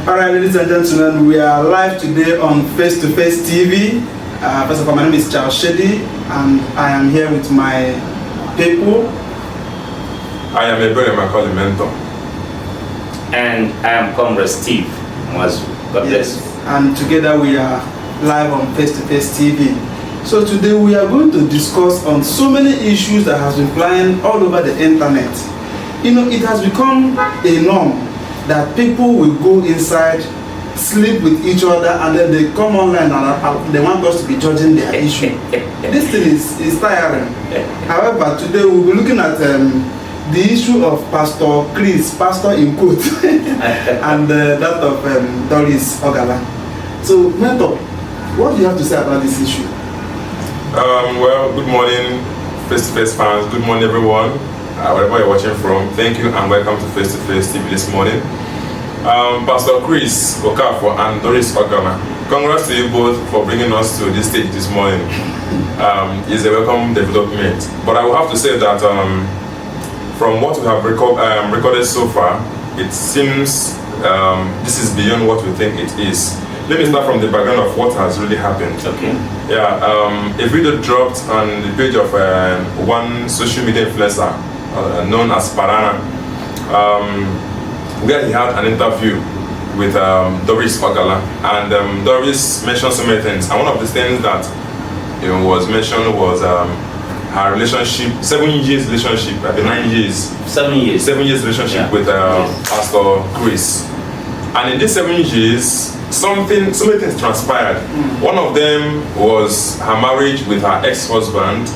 Alright, ladies and gentlemen, we are live today on FaceToface TV. First of all, my name is Charles Shady, and I am here with my people. I am a brother, my colleague mentor. And I am Comrade Steve. God bless you. And together we are live on FaceToface TV. So today we are going to discuss on so many issues that has been flying all over the internet. You know, it has become a norm that people will go inside, sleep with each other, and then they come online and they want us to be judging their issue. This thing is tiring. However, today we'll be looking at the issue of Pastor Chris, Pastor in quote, and that of Doris, Ogala. So, Mentor, what do you have to say about this issue? Well, good morning, FaceToface fans. Good morning, everyone. Wherever you're watching from, thank you and welcome to FaceToface TV this morning. Pastor Chris Okafor and Doris Ogala, congrats to you both for bringing us to this stage this morning. It's a welcome development. But I will have to say that from what we have recorded so far, it seems this is beyond what we think it is. Let me start from the background of what has really happened. Okay. Yeah, a video dropped on the page of one social media influencer known as Parana, where he had an interview with Doris Ogala, and Doris mentioned so many things. And one of the things that was mentioned was her relationship, 7 years relationship, 9 years. 7 years. 7 years relationship with Pastor Chris. And in these 7 years, so many things transpired. One of them was her marriage with her ex-husband,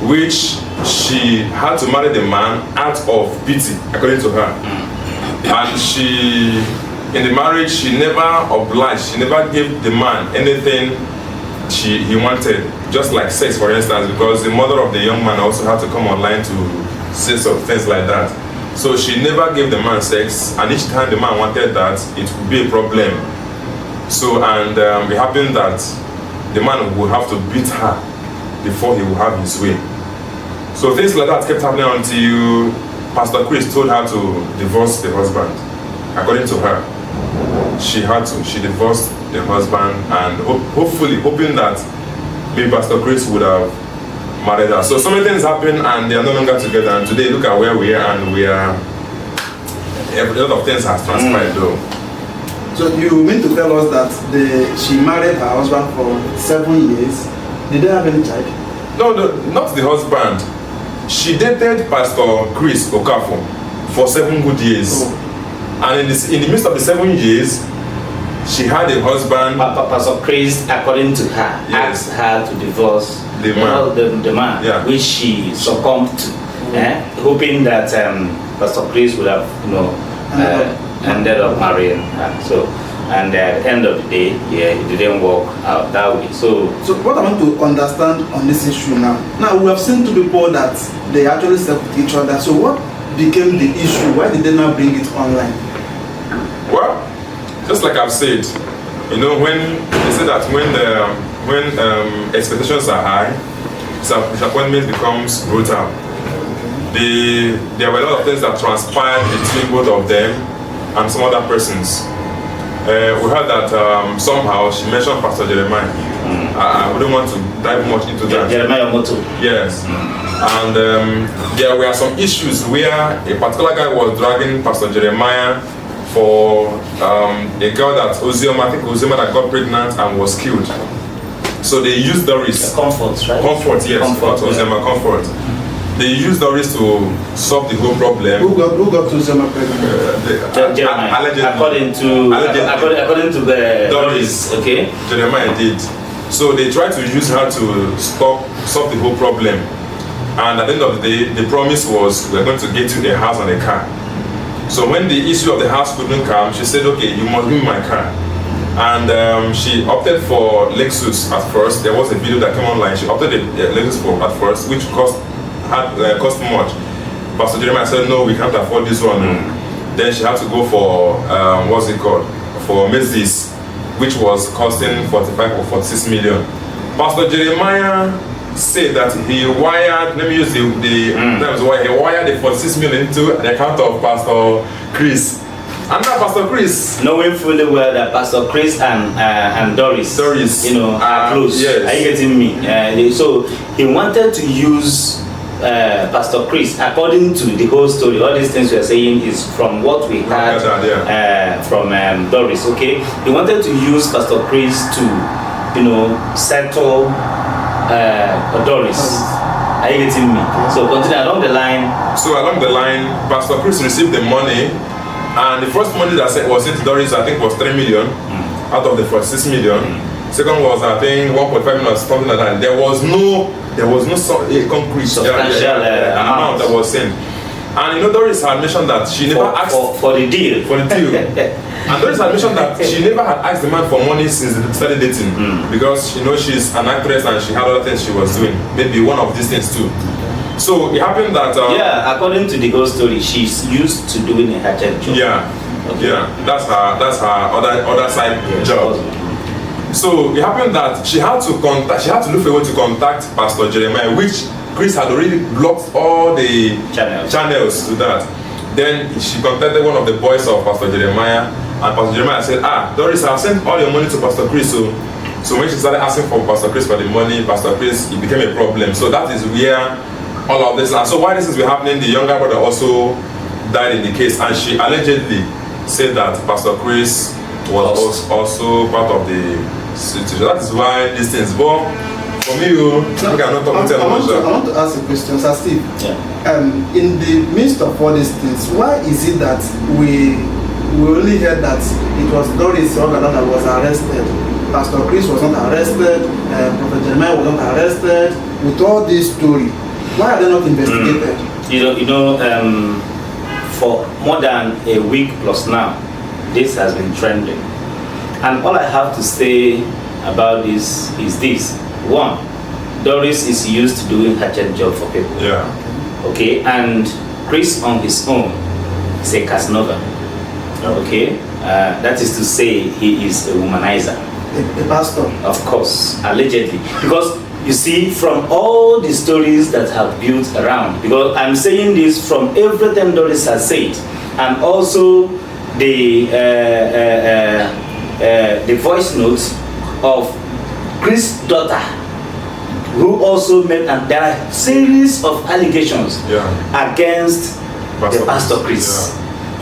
which she had to marry the man out of pity, according to her. And in the marriage, she never obliged, she never gave the man anything he wanted, just like sex, for instance, because the mother of the young man also had to come online to say some things like that. So she never gave the man sex, and each time the man wanted that, it would be a problem. So, and it happened that the man would have to beat her before he would have his way. So things like that kept happening until Pastor Chris told her to divorce the husband. According to her, she divorced the husband, and hopefully hoping that maybe Pastor Chris would have married her. So many things happened, and they are no longer together. And today, look at where we are, and a lot of things have transpired though. So you mean to tell us that she married her husband for 7 years? Did they have any child? No, not the husband. She dated Pastor Chris Okafor for 7 good years. Oh. And in the midst of the 7 years, she had a husband. Pastor Chris, according to her, asked her to divorce the man, which she succumbed to, hoping that Pastor Chris would have, ended up marrying her. So, and at the end of the day, it didn't work out that way. So what I want to understand on this issue now. Now we have seen two people that they actually slept with each other. So what became the issue? Why did they now bring it online? Well, just like I've said, when they say that when expectations are high, disappointment becomes brutal. There were a lot of things that transpired between both of them and some other persons. We heard that somehow she mentioned Pastor Jeremiah. I wouldn't want to dive much into that. Jeremiah Moto. Yes. And there were some issues where a particular guy was dragging Pastor Jeremiah for a girl that Ozioma that got pregnant and was killed. So they used Doris. Comfort, right? Comfort, yes. Comfort, Ozioma Comfort. They used Doris to solve the whole problem. Who got Ozioma pregnant? Jeremiah. According to the Doris, okay. Jeremiah did. So they tried to use her to solve the whole problem. And at the end of the day, the promise was, we're going to get you a house and a car. So when the issue of the house couldn't come, she said, okay, you must give me my car. And she opted for Lexus at first. There was a video that came online. She opted the Lexus at first, which cost much. Pastor Jeremiah said, no, we can't afford this one. Then she had to go for, for Mercedes, which was costing 45 or 46 million. Pastor Jeremiah said that he wired, let me use the terms, he wired the 46 million into the account of Pastor Chris. And now Pastor Chris, knowing fully well that Pastor Chris and Doris, you know, are close. Yes. Are you getting me? So he wanted to use Pastor Chris, according to the whole story. All these things we are saying is from what we heard from Doris. Okay, he wanted to use Pastor Chris to, you know, settle Doris. Are you getting me? So continue along the line. So along the line, Pastor Chris received the money, and the first money that was sent to Doris, I think, was 3 million out of the 46 million. Second was, I think, 1.5 million or something like that. There was no concrete amount that was sent. And you know, Doris had mentioned that she never asked for the deal. And Doris had mentioned that she never had asked the man for money since they started dating, because you know she's an actress and she had other things she was doing. Maybe one of these things too. So it happened that according to the whole story, she's used to doing a hatchet job. That's her other side job. So it happened that she had to look for a way to contact Pastor Jeremiah, which Chris had already blocked all the channels to that. Then she contacted one of the boys of Pastor Jeremiah, and Pastor Jeremiah said, Doris, I've sent all your money to Pastor Chris. So when she started asking for Pastor Chris for the money, Pastor Chris, it became a problem. So that is where all of this. And so while this is happening, the younger brother also died in the case, and she allegedly said that Pastor Chris was also part of the situation. That is why these things. But for me, I want to ask a question, Sir Steve. In the midst of all these things, why is it that we only heard that it was Doris Ogala that was arrested? Pastor Chris was not arrested, Prophet Jeremiah was not arrested. With all this story, why are they not investigated? You know, for more than a week plus now, this has been trending. And all I have to say about this is this. One, Doris is used to doing hatchet job for people. Okay, and Chris on his own is a Casanova. Okay, that is to say he is a womanizer. A pastor? Of course, allegedly. Because you see, from all the stories that have built around, because I'm saying this from everything Doris has said, and also the voice notes of Chris' daughter, who also made, and there are series of allegations against the Pastor Chris.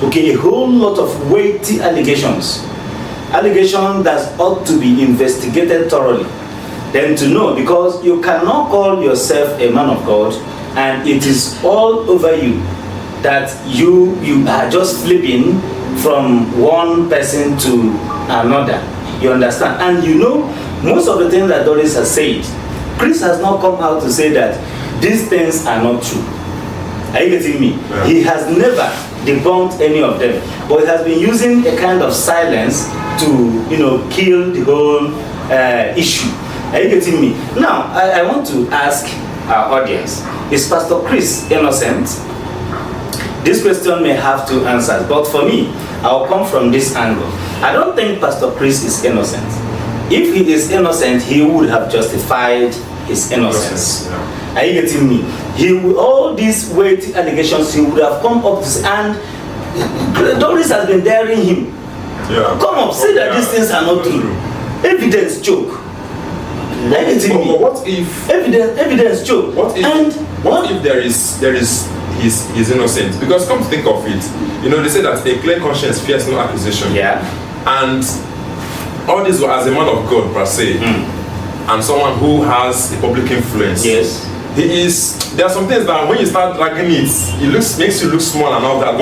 Okay, a whole lot of weighty allegations that ought to be investigated thoroughly. Then to know, because you cannot call yourself a man of God and it is all over you that you are just flipping from one person to another. You understand? And you know, most of the things that Doris has said, Chris has not come out to say that these things are not true. Are you getting me? He has never debunked any of them, but he has been using a kind of silence to, you know, kill the whole issue. Are you getting me? Now, I want to ask our audience, is Pastor Chris innocent? This question may have two answers, but for me, I'll come from this angle. I don't think Pastor Chris is innocent. If he is innocent, he would have justified his innocence. Are you getting me? He would, all these weighty allegations, he would have come up to, and Doris has been daring him. Come up, say that these things are not true. Evidence choke. Are you getting me? But what if evidence choke? What if there is he's innocent? Because come to think of it, you know, they say that a clear conscience fears no accusation. And all this was as a man of God per se, and someone who has a public influence. There are some things that when you start dragging it makes you look small and all that.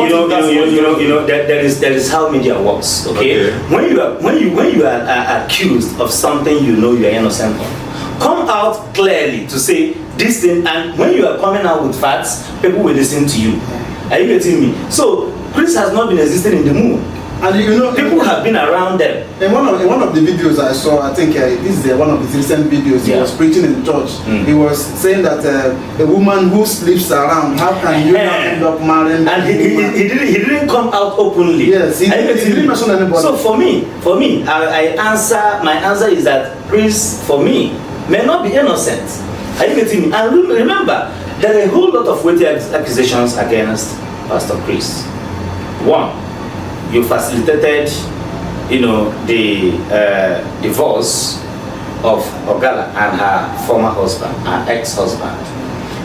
There is how media works. Okay? When you are accused of something you know you are innocent of, come out clearly to say this thing, and when you are coming out with facts, people will listen to you. Are you getting me? So Chris has not been existing in the moon. And you know, people have been around them. In one of the videos I saw, I think this is one of his recent videos. He was preaching in church. He was saying that a woman who sleeps around, how can you not end up marrying? And he didn't come out openly. Yes, he didn't mention anybody. So for me, my answer is that Chris, for me, may not be innocent. Are you getting me? And remember, there are a whole lot of weighty accusations against Pastor Chris. One, you facilitated, the divorce of Ogala and her former husband, her ex-husband.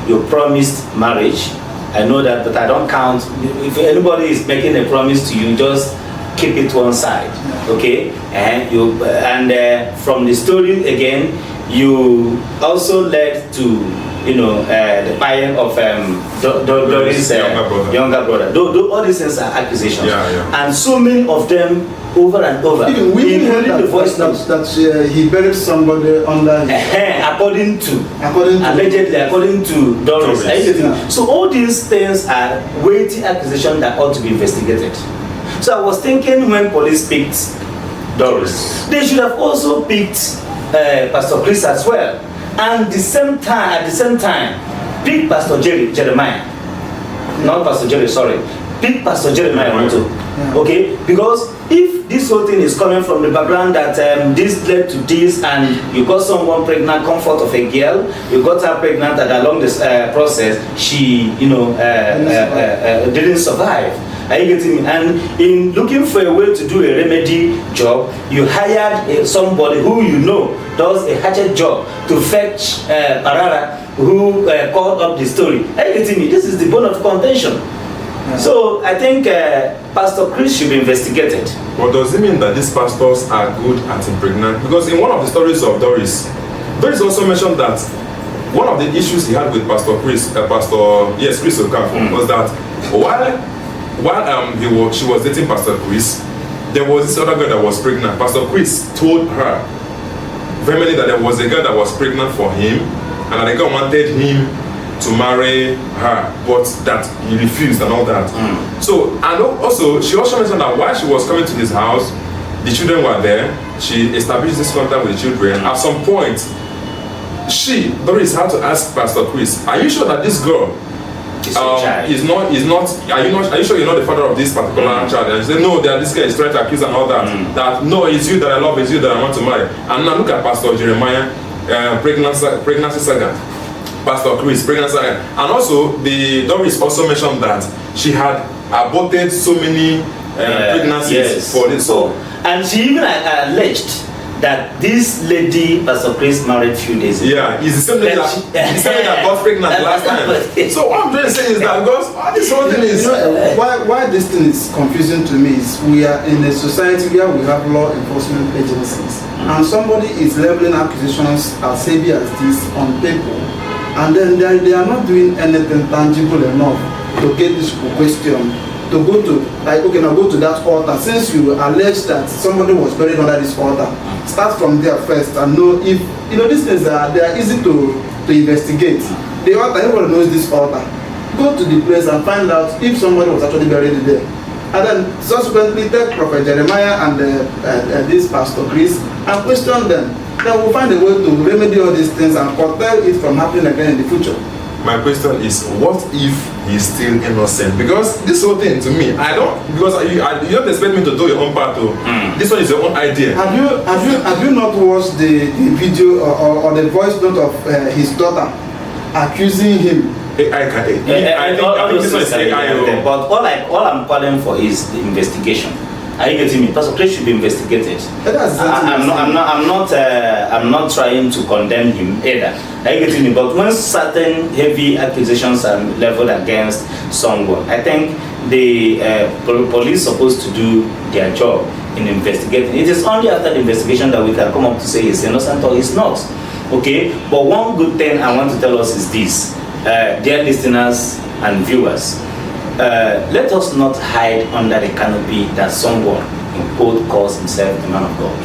You promised marriage. I know that, but I don't count. If anybody is making a promise to you, just keep it to one side, okay? And from the story again, you also led to the buying of Doris' younger brother. All these things are accusations, and so many of them over and over. Even we heard the voice that he buried somebody under his according to Doris. Yeah. So all these things are weighty accusations that ought to be investigated. So I was thinking, when police picked Doris, they should have also picked Pastor Chris as well. And at the same time, pick Pastor Jeremiah. Not Pastor Jerry, sorry. Pick Pastor Jeremiah also. Yeah. Okay? Because if this whole thing is coming from the background that this led to this, and you got someone pregnant, comfort of a girl, you got her pregnant, and along this process, she, didn't survive. Are you getting me? And in looking for a way to do a remedy job, you hired somebody who does a hatchet job to fetch Parara, who called up the story. Are you getting me? This is the bone of contention. Yeah. So I think Pastor Chris should be investigated. But does it mean that these pastors are good at impregnating? Because in one of the stories of Doris also mentioned that one of the issues he had with Pastor Chris, Chris Okafor, was that while she was dating Pastor Chris, there was this other girl that was pregnant. Pastor Chris told her vehemently that there was a girl that was pregnant for him, and that the girl wanted him to marry her, but that he refused and all that. So, and also, she also mentioned that while she was coming to his house, the children were there. She established this contact with the children. At some point, Doris had to ask Pastor Chris, "Are you sure that this girl are you sure you're not the father of this particular child?" And she said, "No, this guy is trying to accuse and all that. That no, it's you that I love, it's you that I want to marry." And now look at Pastor Jeremiah, pregnancy saga. Pastor Chris, pregnancy saga. And also, Doris also mentioned that she had aborted so many pregnancies for this. So, and she even alleged that this lady Pastor Chris married a few days ago. Yeah, it's the same lady that got pregnant last time. So what I'm trying to say is that because this whole thing is why this thing is confusing to me is we are in a society where we have law enforcement agencies, and somebody is leveling accusations as heavy as this on people, and then they are not doing anything tangible enough to get this question. To go to, now go to that altar. Since you allege that somebody was buried under this altar, start from there first and know if, these things they are easy to investigate. The altar, everybody knows this altar. Go to the place and find out if somebody was actually buried there. And then subsequently take Prophet Jeremiah and this Pastor Chris and question them. Then we'll find a way to remedy all these things and curtail it from happening again in the future. My question is, what if he's still innocent? Because this whole thing, to me, because you don't expect me to do your own part too. This one is your own idea. Have you not watched the video or the voice note of his daughter accusing him? I think this is AI. But all I'm calling for is the investigation. Are you getting me? Pastor Chris should be investigated. I'm not trying to condemn him either. Are you getting me? But when certain heavy accusations are leveled against someone, I think the police are supposed to do their job in investigating. It is only after the investigation that we can come up to say he's innocent or he's not. Okay? But one good thing I want to tell us is this, dear listeners and viewers. Let us not hide under the canopy that someone in quote calls himself the man of God.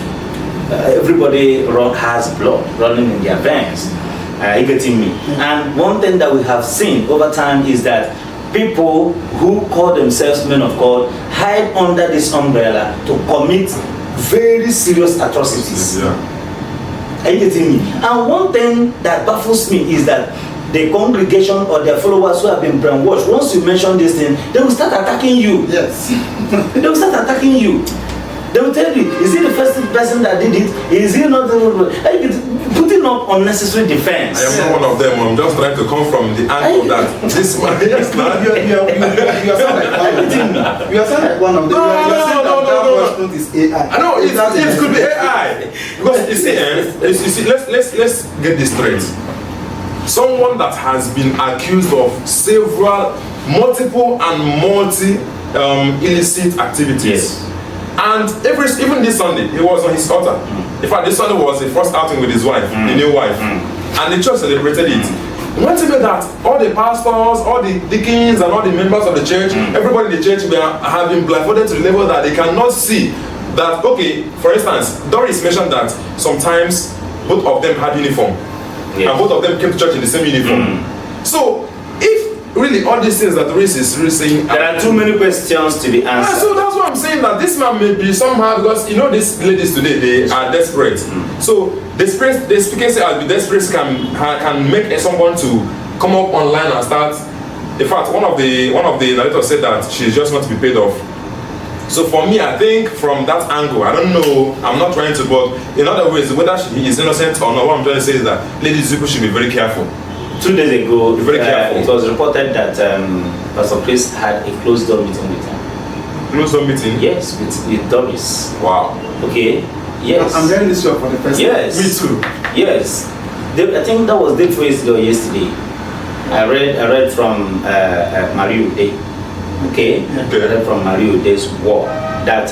Everybody has blood running in their veins. You getting me? And one thing that we have seen over time is that people who call themselves men of God hide under this umbrella to commit very serious atrocities. Are you getting me? And one thing that baffles me is that the congregation or their followers who have been brainwashed, once you mention this thing, they will start attacking you. Yes. They will start attacking you. They will tell you, is he the first person that did it? Is he not? Putting putting up unnecessary defense. I am not one of them. I'm just trying to come from the angle that this man. Yes, man. You are saying like one of them. No. Is AI. I know it could be AI. Because you see, let's get this straight. Someone that has been accused of multiple illicit activities. Yes. And even this Sunday, he was on his altar. In fact, this Sunday was the first outing with his wife, the new wife. And the church celebrated it. When to that all the pastors, all the deacons, and all the members of the church, everybody in the church have been blindfolded to the level that they cannot see that, okay, for instance, Doris mentioned that sometimes both of them had uniform. Yes. And both of them came to church in the same uniform. So, if really all these things that Doris is really saying, there are too many questions to be answered. So that's what I'm saying, that this man may be somehow, because you know these ladies today, they are desperate. So the speaking say as be desperate can make someone to come up online and start. In fact, one of the narrators said that she's just not to be paid off. So for me, I think from that angle, I don't know, I'm not trying to, but in other ways, whether she is innocent or not, what I'm trying to say is that ladies people should be very careful. 2 days ago, be very careful. It was reported that Pastor Chris had a closed door meeting with him. Closed door meeting? Yes, with Doris. Wow. Okay. Yes. I'm hearing this for the first time. Yes. Me too. Yes. I think that was day 3 or yesterday. I read from Mario Day. Okay. I read from Mario Day's war that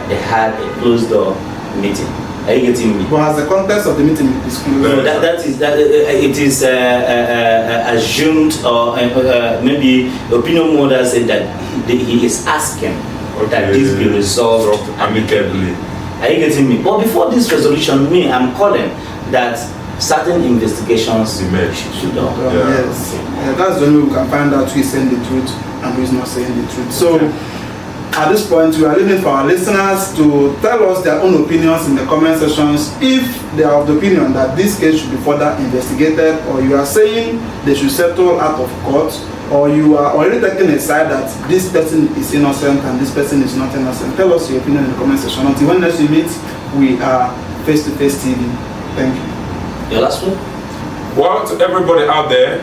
they had a closed door meeting. Are you getting me? But as the context of the meeting is closed. No, it is assumed, or maybe opinion holder said that he is asking that this be resolved amicably. Are you getting me? But before this resolution, I'm calling that certain investigations should be done. Yes. That's the only way we can find out who is saying the truth and who is not saying the truth. So at this point, we are leaving for our listeners to tell us their own opinions in the comment sections. If they are of the opinion that this case should be further investigated, or you are saying they should settle out of court, or you are already taking a side that this person is innocent and this person is not innocent, tell us your opinion in the comment section. Until when next we meet, we are FaceToface TV. Thank you. Your last one? Well, to everybody out there,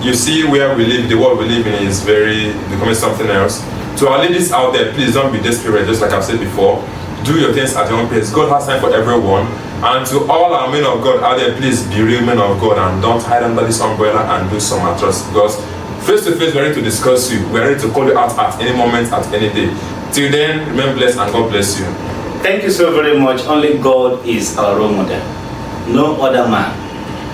you see where we live, the world we live in is becoming something else. To our ladies out there, please don't be desperate, just like I've said before. Do your things at your own pace. God has time for everyone. And to all our men of God out there, please be real men of God and don't hide under this umbrella and do some atrocities. Because face to face, we're ready to discuss you. We're ready to call you out at any moment, at any day. Till then, remain blessed and God bless you. Thank you so very much. Only God is our role model. No other man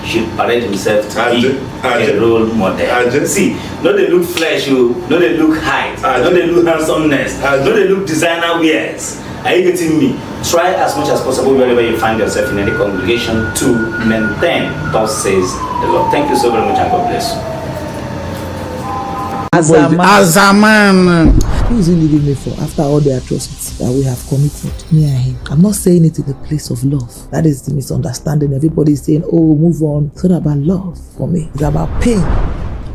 should parade himself to be a role model. See, no they look flesh, no they look height, no they look handsomeness, no they look designer wears. Are you getting me? Try as much as possible wherever you find yourself in any congregation to maintain, thus says the Lord. Thank you so very much and God bless you. As a man. Who is he leaving me for after all the atrocities that we have committed, me and him? I'm not saying it in the place of love. That is the misunderstanding. Everybody is saying, oh, move on. It's not about love for me. It's about pain.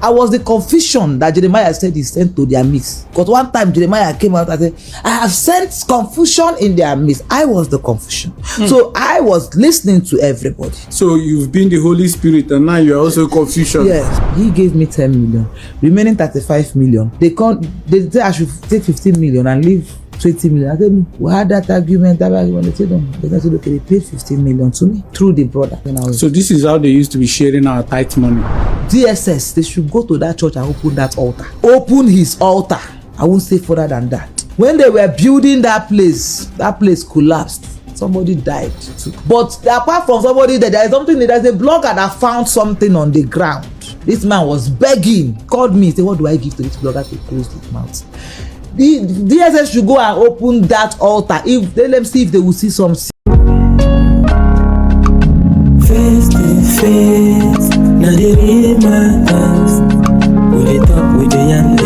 I was the confusion that Jeremiah said he sent to their midst. Because one time Jeremiah came out and said, I have sent confusion in their midst. I was the confusion. So I was listening to everybody. So you've been the Holy Spirit and now you're also confusion. Yes. He gave me 10 million. Remaining 35 million. They say I should take 15 million and leave 20 million. I said, we had that argument. They said, no. They said, okay, they paid 15 million to me through the brother. So this is how they used to be sharing our tithe money. DSS, they should go to that church and open that altar. Open his altar. I won't say further than that. When they were building that place collapsed. Somebody died too. But apart from somebody there is something, there's a blogger that found something on the ground. This man was begging, called me, said, what do I give to this blogger to close his mouth? The DSS should go and open that altar. If let them see if they will see some. Face to face, now they read my eyes. We talk with the young.